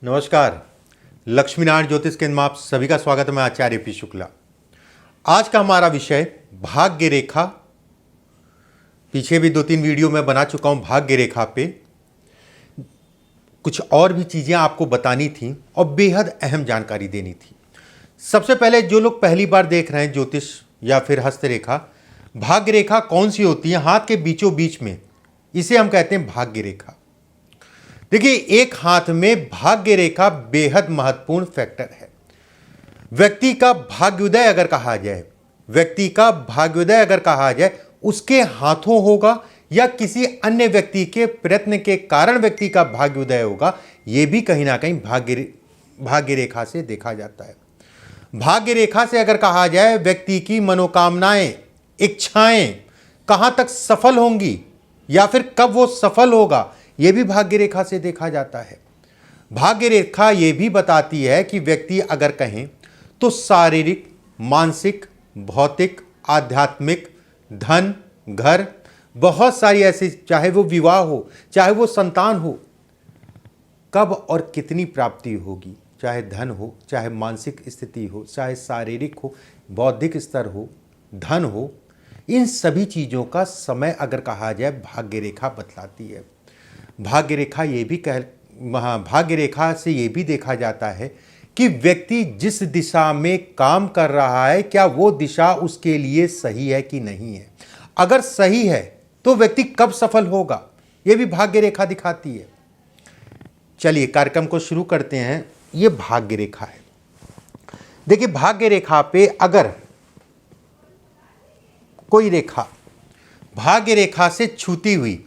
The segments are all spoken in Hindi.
नमस्कार। लक्ष्मीनारायण ज्योतिष केंद्र में आप सभी का स्वागत है। मैं आचार्य पी शुक्ला। आज का हमारा विषय भाग्य रेखा। पीछे भी 2-3 वीडियो मैं बना चुका हूं भाग्य रेखा पे। कुछ और भी चीज़ें आपको बतानी थी और बेहद अहम जानकारी देनी थी। सबसे पहले जो लोग पहली बार देख रहे हैं ज्योतिष या फिर हस्तरेखा, भाग्य रेखा कौन सी होती है? हाथ के बीचों बीच में, इसे हम कहते हैं भाग्य रेखा। देखिए, एक हाथ में भाग्य रेखा बेहद महत्वपूर्ण फैक्टर है। व्यक्ति का भाग्योदय अगर कहा जाए, उसके हाथों होगा या किसी अन्य व्यक्ति के प्रयत्न के कारण व्यक्ति का भाग्योदय होगा, यह भी कहीं ना कहीं भाग्य रेखा से देखा जाता है। भाग्य रेखा से अगर कहा जाए व्यक्ति की मनोकामनाएं, इच्छाएं कहां तक सफल होंगी या फिर कब वो सफल होगा, यह भी भाग्य रेखा से देखा जाता है। भाग्य रेखा यह भी बताती है कि व्यक्ति अगर कहें तो शारीरिक, मानसिक, भौतिक, आध्यात्मिक, धन, घर, बहुत सारी ऐसी, चाहे वो विवाह हो, चाहे वो संतान हो, कब और कितनी प्राप्ति होगी, चाहे धन हो, चाहे मानसिक स्थिति हो, चाहे शारीरिक हो, बौद्धिक स्तर हो, धन हो, इन सभी चीज़ों का समय अगर कहा जाए भाग्य रेखा बतलाती है। भाग्य रेखा से ये भी देखा जाता है कि व्यक्ति जिस दिशा में काम कर रहा है, क्या वो दिशा उसके लिए सही है कि नहीं है। अगर सही है तो व्यक्ति कब सफल होगा, ये भी भाग्य रेखा दिखाती है। चलिए कार्यक्रम को शुरू करते हैं। ये भाग्य रेखा है। देखिए, भाग्य रेखा पे अगर कोई रेखा भाग्य रेखा से छूती हुई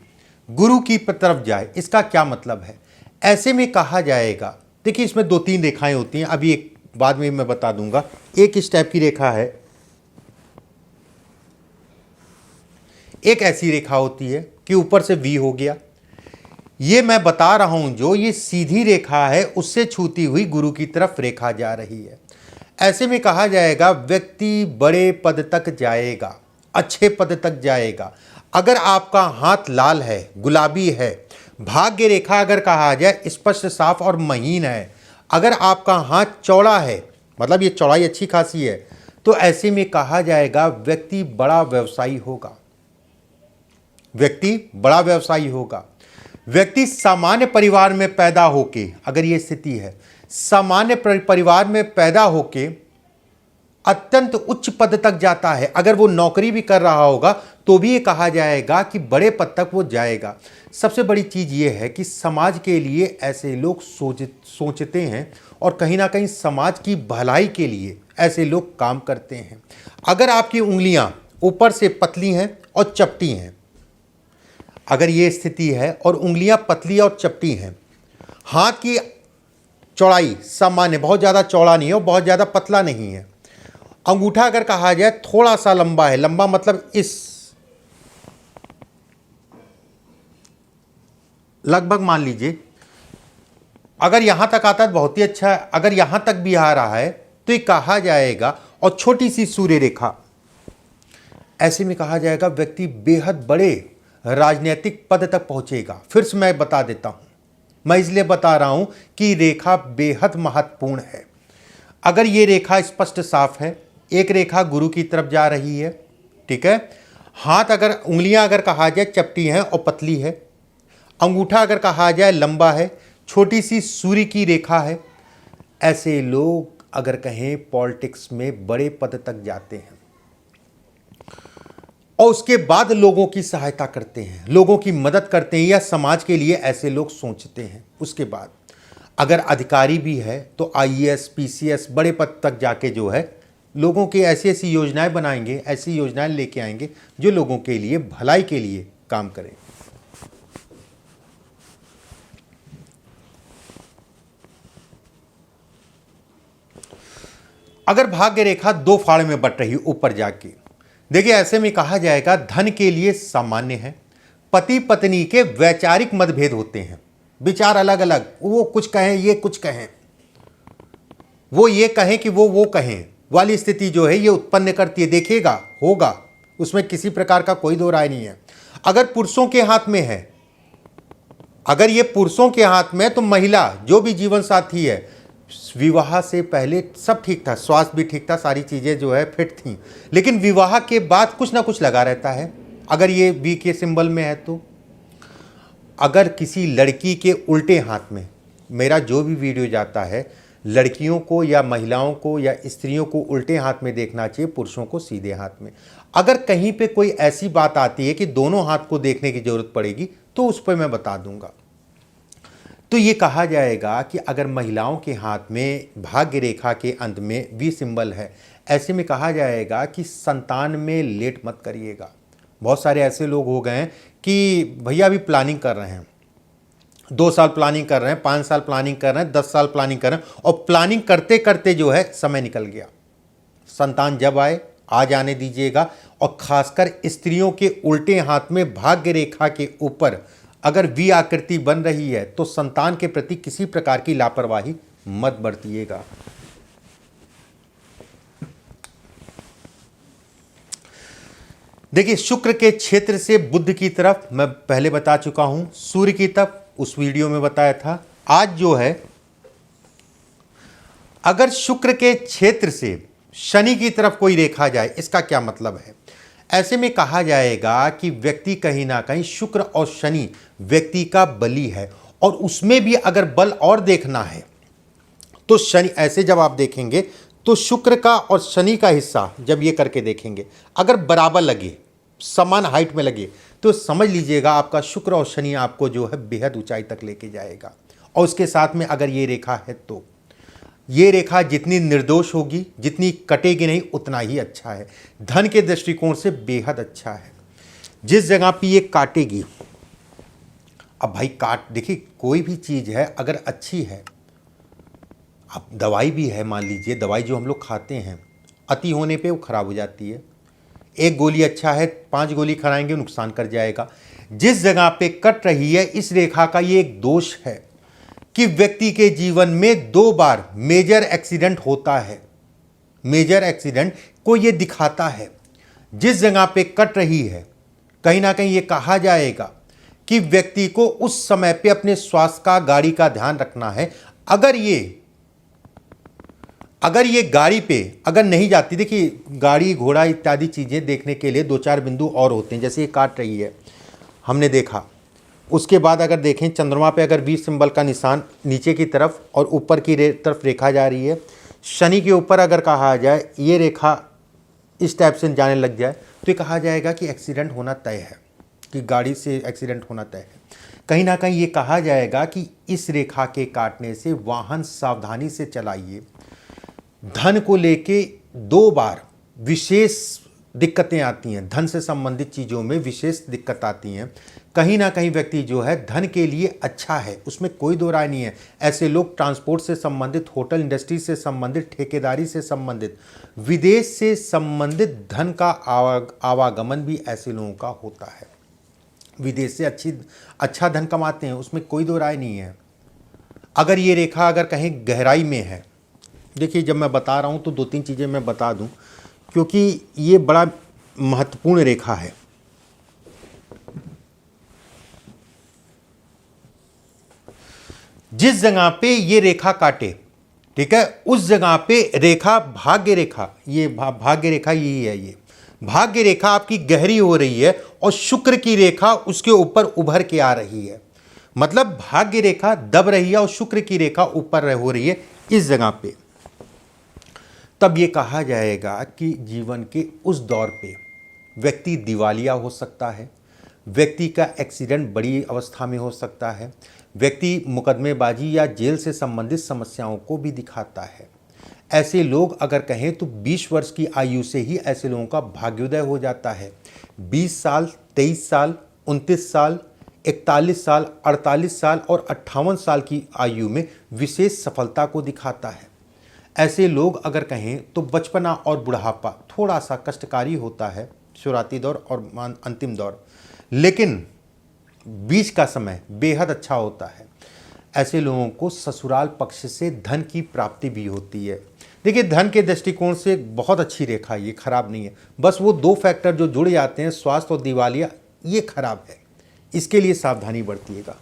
गुरु की तरफ जाए, इसका क्या मतलब है? ऐसे में कहा जाएगा, देखिए इसमें 2-3 रेखाएं होती हैं, अभी एक बाद में मैं बता दूंगा। एक इस टाइप की रेखा है, एक ऐसी रेखा होती है कि ऊपर से वी हो गया। ये मैं बता रहा हूं, जो ये सीधी रेखा है उससे छूती हुई गुरु की तरफ रेखा जा रही है। ऐसे में कहा जाएगा व्यक्ति बड़े पद तक जाएगा, अच्छे पद तक जाएगा। अगर आपका हाथ लाल है, गुलाबी है, भाग्य रेखा अगर कहा जाए स्पष्ट, साफ और महीन है, अगर आपका हाथ चौड़ा है, मतलब ये चौड़ाई अच्छी खासी है, तो ऐसे में कहा जाएगा व्यक्ति बड़ा व्यवसायी होगा। व्यक्ति सामान्य परिवार में पैदा होके, अगर ये स्थिति है, सामान्य परिवार में पैदा होके अत्यंत उच्च पद तक जाता है। अगर वो नौकरी भी कर रहा होगा तो भी ये कहा जाएगा कि बड़े पद तक वो जाएगा। सबसे बड़ी चीज़ ये है कि समाज के लिए ऐसे लोग सोचते हैं और कहीं ना कहीं समाज की भलाई के लिए ऐसे लोग काम करते हैं। अगर आपकी उंगलियां ऊपर से पतली हैं और चपटी हैं, अगर ये स्थिति है और उंगलियां पतली और चपटी हैं, हाथ की चौड़ाई सामान्य, बहुत ज़्यादा चौड़ा नहीं है और बहुत ज़्यादा पतला नहीं है, अंगूठा अगर कहा जाए थोड़ा सा लंबा है, लंबा मतलब इस लगभग मान लीजिए, अगर यहां तक आता है तो बहुत ही अच्छा है, अगर यहां तक भी आ रहा है तो ये कहा जाएगा, और छोटी सी सूर्य रेखा, ऐसे में कहा जाएगा व्यक्ति बेहद बड़े राजनीतिक पद तक पहुंचेगा। फिर से मैं बता देता हूं, मैं इसलिए बता रहा हूं कि रेखा बेहद महत्वपूर्ण है। अगर ये रेखा स्पष्ट साफ है, एक रेखा गुरु की तरफ जा रही है, ठीक है, हाथ अगर, उंगलियां अगर कहा जाए चपटी हैं और पतली है, अंगूठा अगर कहा जाए लंबा है, छोटी सी सूर्य की रेखा है, ऐसे लोग अगर कहें पॉलिटिक्स में बड़े पद तक जाते हैं और उसके बाद लोगों की सहायता करते हैं, लोगों की मदद करते हैं, या समाज के लिए ऐसे लोग सोचते हैं। उसके बाद अगर अधिकारी भी है तो आईएएस, पीसीएस, बड़े पद तक जाके जो है लोगों की ऐसी ऐसी योजनाएं बनाएंगे, ऐसी योजनाएं लेके आएंगे जो लोगों के लिए, भलाई के लिए काम करें। अगर भाग्य रेखा 2 फाड़ में बट रही ऊपर जाके, देखिए ऐसे में कहा जाएगा धन के लिए सामान्य है। पति पत्नी के वैचारिक मतभेद होते हैं, विचार अलग अलग, वो कुछ कहें, ये कुछ कहें, वो ये कहें कि वो कहें वाली स्थिति जो है ये उत्पन्न करती है। देखिएगा होगा, उसमें किसी प्रकार का कोई दो राय नहीं है। अगर पुरुषों के हाथ में है अगर ये पुरुषों के हाथ में, तो महिला जो भी जीवन साथी है, विवाह से पहले सब ठीक था, स्वास्थ्य भी ठीक था, सारी चीज़ें जो है फिट थी, लेकिन विवाह के बाद कुछ ना कुछ लगा रहता है। अगर ये वी के सिंबल में है तो अगर किसी लड़की के उल्टे हाथ में, मेरा जो भी वीडियो जाता है, लड़कियों को या महिलाओं को या स्त्रियों को उल्टे हाथ में देखना चाहिए, पुरुषों को सीधे हाथ में। अगर कहीं पे कोई ऐसी बात आती है कि दोनों हाथ को देखने की जरूरत पड़ेगी, तो उस पर मैं बता दूंगा। तो ये कहा जाएगा कि अगर महिलाओं के हाथ में भाग्य रेखा के अंत में वी सिंबल है, ऐसे में कहा जाएगा कि संतान में लेट मत करिएगा। बहुत सारे ऐसे लोग हो गए हैं कि भैया अभी प्लानिंग कर रहे हैं, 2 साल प्लानिंग कर रहे हैं, 5 साल प्लानिंग कर रहे हैं, 10 साल प्लानिंग कर रहे हैं, और प्लानिंग करते करते जो है समय निकल गया। संतान जब आए आ जाने दीजिएगा। और खासकर स्त्रियों के उल्टे हाथ में भाग्य रेखा के ऊपर अगर वी आकृति बन रही है, तो संतान के प्रति किसी प्रकार की लापरवाही मत बरतिएगा। देखिए, शुक्र के क्षेत्र से बुध की तरफ मैं पहले बता चुका हूं, सूर्य की तरफ उस वीडियो में बताया था। आज जो है, अगर शुक्र के क्षेत्र से शनि की तरफ कोई रेखा जाए, इसका क्या मतलब है? ऐसे में कहा जाएगा कि व्यक्ति कहीं ना कहीं, शुक्र और शनि व्यक्ति का बली है, और उसमें भी अगर बल और देखना है तो शनि, ऐसे जब आप देखेंगे तो शुक्र का और शनि का हिस्सा जब ये करके देखेंगे, अगर बराबर लगे, समान हाइट में लगे, तो समझ लीजिएगा आपका शुक्र और शनि आपको जो है बेहद ऊंचाई तक लेके जाएगा। और उसके साथ में अगर ये रेखा है, तो ये रेखा जितनी निर्दोष होगी, जितनी कटेगी नहीं, उतना ही अच्छा है। धन के दृष्टिकोण से बेहद अच्छा है। जिस जगह पे ये काटेगी, अब भाई काट, देखिए कोई भी चीज़ है अगर अच्छी है, अब दवाई भी है, मान लीजिए दवाई जो हम लोग खाते हैं, अति होने पे वो खराब हो जाती है। एक गोली अच्छा है, 5 गोली खाएंगे नुकसान कर जाएगा। जिस जगह पे कट रही है, इस रेखा का ये एक दोष है कि व्यक्ति के जीवन में 2 बार मेजर एक्सीडेंट होता है। मेजर एक्सीडेंट को ये दिखाता है। जिस जगह पे कट रही है, कहीं ना कहीं ये कहा जाएगा कि व्यक्ति को उस समय पे अपने स्वास्थ्य का, गाड़ी का ध्यान रखना है। अगर ये गाड़ी पे अगर नहीं जाती, देखिए गाड़ी घोड़ा इत्यादि चीज़ें देखने के लिए 2-4 बिंदु और होते हैं। जैसे ये काट रही है, हमने देखा, उसके बाद अगर देखें चंद्रमा पे अगर वी सिंबल का निशान नीचे की तरफ और ऊपर की तरफ रेखा जा रही है, शनि के ऊपर अगर कहा जाए ये रेखा इस टाइप से जाने लग जाए, तो ये कहा जाएगा कि एक्सीडेंट होना तय है, कि गाड़ी से एक्सीडेंट होना तय है। कहीं ना कहीं ये कहा जाएगा कि इस रेखा के काटने से वाहन सावधानी से चलाइए। धन को लेके 2 बार विशेष दिक्कतें आती हैं, धन से संबंधित चीज़ों में विशेष दिक्कत आती हैं। कहीं ना कहीं व्यक्ति जो है धन के लिए अच्छा है, उसमें कोई दो राय नहीं है। ऐसे लोग ट्रांसपोर्ट से संबंधित, होटल इंडस्ट्री से संबंधित, ठेकेदारी से संबंधित, विदेश से संबंधित धन का आवागमन भी ऐसे लोगों का होता है। विदेश से अच्छा धन कमाते हैं, उसमें कोई दो राय नहीं है। अगर ये रेखा अगर कहीं गहराई में है, देखिए जब मैं बता रहा हूँ तो 2-3 चीज़ें मैं बता दूँ, क्योंकि ये बड़ा महत्वपूर्ण रेखा है। जिस जगह पे ये रेखा काटे, ठीक है, उस जगह पे रेखा भाग्य रेखा, ये भाग्य रेखा यही है। ये भाग्य रेखा आपकी गहरी हो रही है और शुक्र की रेखा उसके ऊपर उभर के आ रही है। मतलब भाग्य रेखा दब रही है और शुक्र की रेखा ऊपर हो रही है इस जगह पे। तब ये कहा जाएगा कि जीवन के उस दौर पे व्यक्ति दिवालिया हो सकता है, व्यक्ति का एक्सीडेंट बड़ी अवस्था में हो सकता है, व्यक्ति मुकदमेबाजी या जेल से संबंधित समस्याओं को भी दिखाता है। ऐसे लोग अगर कहें तो 20 वर्ष की आयु से ही ऐसे लोगों का भाग्योदय हो जाता है। 20 साल, 23 साल, 29 साल, 41 साल, 48 साल और 58 साल की आयु में विशेष सफलता को दिखाता है। ऐसे लोग अगर कहें तो बचपना और बुढ़ापा थोड़ा सा कष्टकारी होता है, शुरुआती दौर और अंतिम दौर, लेकिन बीच का समय बेहद अच्छा होता है। ऐसे लोगों को ससुराल पक्ष से धन की प्राप्ति भी होती है। देखिए धन के दृष्टिकोण से बहुत अच्छी रेखा है, ये खराब नहीं है। बस वो 2 फैक्टर जो जुड़ जाते हैं, स्वास्थ्य और दिवालिया, ये खराब है। इसके लिए सावधानी बरतिएगा।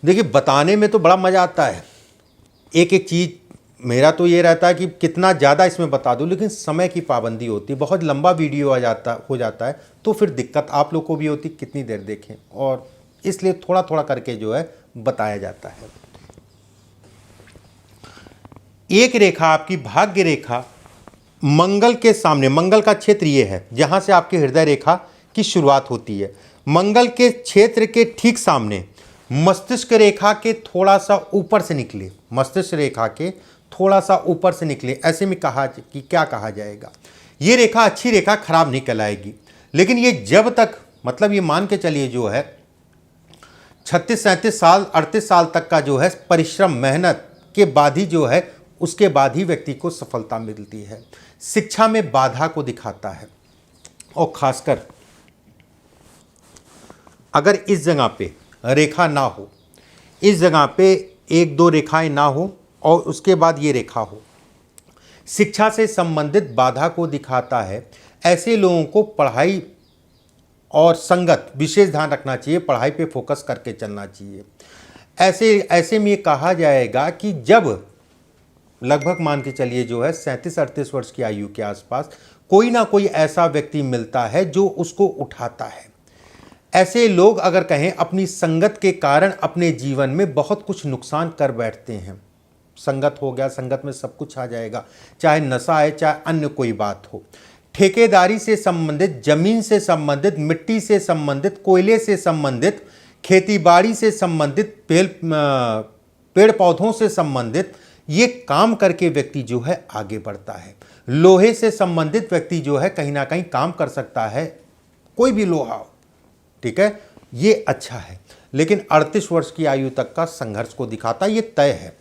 देखिए, बताने में तो बड़ा मज़ा आता है, एक एक चीज़ मेरा तो ये रहता है कि कितना ज़्यादा इसमें बता दूं, लेकिन समय की पाबंदी होती है, बहुत लंबा वीडियो हो जाता है, तो फिर दिक्कत आप लोग को भी होती, कितनी देर देखें, और इसलिए थोड़ा थोड़ा करके जो है बताया जाता है। एक रेखा आपकी भाग्य रेखा मंगल के सामने, मंगल का क्षेत्र ये है जहाँ से आपकी हृदय रेखा की शुरुआत होती है, मंगल के क्षेत्र के ठीक सामने मस्तिष्क रेखा के थोड़ा सा ऊपर से निकले, मस्तिष्क रेखा के थोड़ा सा ऊपर से निकले, ऐसे में कहा कि क्या कहा जाएगा, ये रेखा अच्छी रेखा, खराब नहीं कहलाएगी, लेकिन ये जब तक, मतलब ये मान के चलिए जो है 36, 37 साल, 38 साल तक का जो है परिश्रम, मेहनत के बाद ही जो है, उसके बाद ही व्यक्ति को सफलता मिलती है। शिक्षा में बाधा को दिखाता है, और खासकर अगर इस जगह पे रेखा ना हो, इस जगह पे 1-2 रेखाएं ना हो और उसके बाद ये रेखा हो, शिक्षा से संबंधित बाधा को दिखाता है। ऐसे लोगों को पढ़ाई और संगत विशेष ध्यान रखना चाहिए, पढ़ाई पे फोकस करके चलना चाहिए। ऐसे में ये कहा जाएगा कि जब लगभग मान के चलिए जो है 37-38 वर्ष की आयु के आसपास कोई ना कोई ऐसा व्यक्ति मिलता है जो उसको उठाता है। ऐसे लोग अगर कहें अपनी संगत के कारण अपने जीवन में बहुत कुछ नुकसान कर बैठते हैं। संगत हो गया, संगत में सब कुछ आ जाएगा, चाहे नशा है, चाहे अन्य कोई बात हो, ठेकेदारी से संबंधित, जमीन से संबंधित, मिट्टी से संबंधित, कोयले से संबंधित, खेतीबाड़ी से संबंधित, पेड़ पौधों से संबंधित ये काम करके व्यक्ति जो है आगे बढ़ता है। लोहे से संबंधित व्यक्ति जो है कहीं ना कहीं काम कर सकता है, कोई भी लोहा, ठीक है, ये अच्छा है, लेकिन 38 वर्ष की आयु तक का संघर्ष को दिखाता है, ये तय है,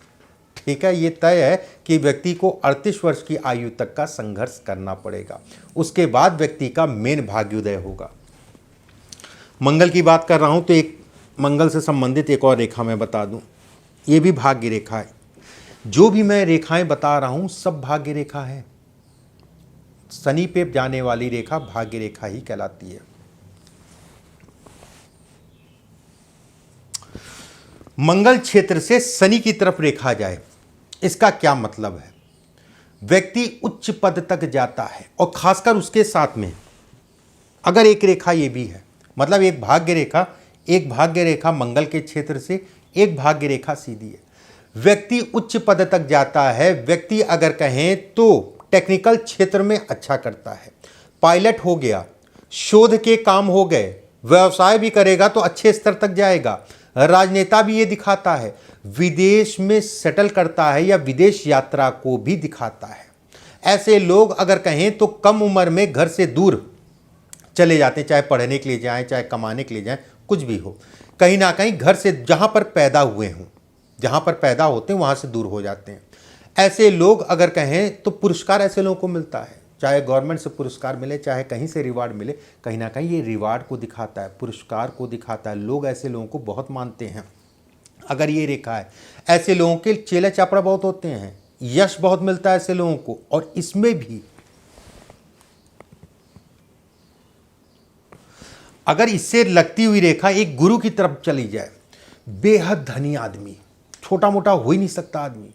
ठीक है, ये तय है कि व्यक्ति को 38 वर्ष की आयु तक का संघर्ष करना पड़ेगा, उसके बाद व्यक्ति का मेन भाग्योदय होगा। मंगल की बात कर रहा हूं तो एक मंगल से संबंधित एक और रेखा मैं बता दूं, ये भी भाग्य रेखा है। जो भी मैं रेखाएं बता रहा हूं सब भाग्य रेखा है, शनि पे जाने वाली रेखा भाग्य रेखा ही कहलाती है। मंगल क्षेत्र से शनि की तरफ रेखा जाए, इसका क्या मतलब है? व्यक्ति उच्च पद तक जाता है, और खासकर उसके साथ में अगर एक रेखा ये भी है, मतलब एक भाग्य रेखा मंगल के क्षेत्र से एक भाग्य रेखा सीधी है, व्यक्ति उच्च पद तक जाता है। व्यक्ति अगर कहें तो टेक्निकल क्षेत्र में अच्छा करता है, पायलट हो गया, शोध के काम हो गए, व्यवसाय भी करेगा तो अच्छे स्तर तक जाएगा, राजनेता भी ये दिखाता है, विदेश में सेटल करता है या विदेश यात्रा को भी दिखाता है। ऐसे लोग अगर कहें तो कम उम्र में घर से दूर चले जाते हैं, चाहे पढ़ने के लिए जाएं, चाहे कमाने के लिए जाएं, कुछ भी हो, कहीं ना कहीं घर से जहां पर पैदा हुए हों, जहां पर पैदा होते हैं वहां से दूर हो जाते हैं। ऐसे लोग अगर कहें तो पुरस्कार ऐसे लोगों को मिलता है, चाहे गवर्नमेंट से पुरस्कार मिले, चाहे कहीं से रिवार्ड मिले, कहीं ना कहीं ये रिवार्ड को दिखाता है, पुरस्कार को दिखाता है। लोग ऐसे लोगों को बहुत मानते हैं। अगर ये रेखा है, ऐसे लोगों के चेला चापड़ा बहुत होते हैं, यश बहुत मिलता है ऐसे लोगों को। और इसमें भी अगर इससे लगती हुई रेखा एक गुरु की तरफ चली जाए, बेहद धनी आदमी, छोटा मोटा हो ही नहीं सकता आदमी,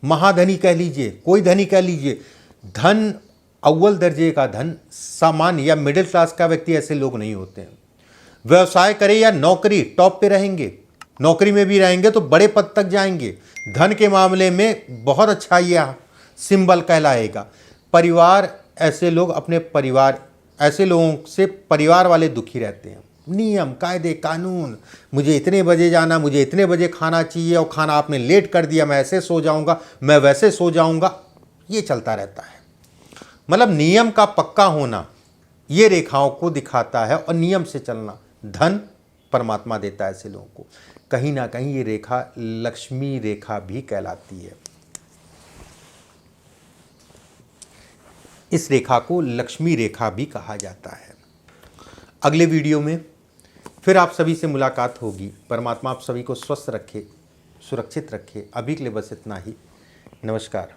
महाधनी कह लीजिए, कोई धनी कह लीजिए, धन अव्वल दर्जे का धन, सामान्य या मिडिल क्लास का व्यक्ति ऐसे लोग नहीं होते हैं। व्यवसाय करे या नौकरी, टॉप पे रहेंगे, नौकरी में भी रहेंगे तो बड़े पद तक जाएंगे। धन के मामले में बहुत अच्छा यह सिंबल कहलाएगा। परिवार, ऐसे लोग अपने परिवार, ऐसे लोगों से परिवार वाले दुखी रहते हैं। नियम, कायदे, कानून, मुझे इतने बजे जाना, मुझे इतने बजे खाना चाहिए, और खाना आपने लेट कर दिया, मैं ऐसे सो जाऊंगा, मैं वैसे सो जाऊंगा, ये चलता रहता है। मतलब नियम का पक्का होना ये रेखाओं को दिखाता है, और नियम से चलना धन परमात्मा देता है ऐसे लोगों को। कहीं ना कहीं ये रेखा लक्ष्मी रेखा भी कहलाती है। इस रेखा को लक्ष्मी रेखा भी कहा जाता है। अगले वीडियो में फिर आप सभी से मुलाकात होगी। परमात्मा आप सभी को स्वस्थ रखे, सुरक्षित रखे। अभी के लिए बस इतना ही। नमस्कार।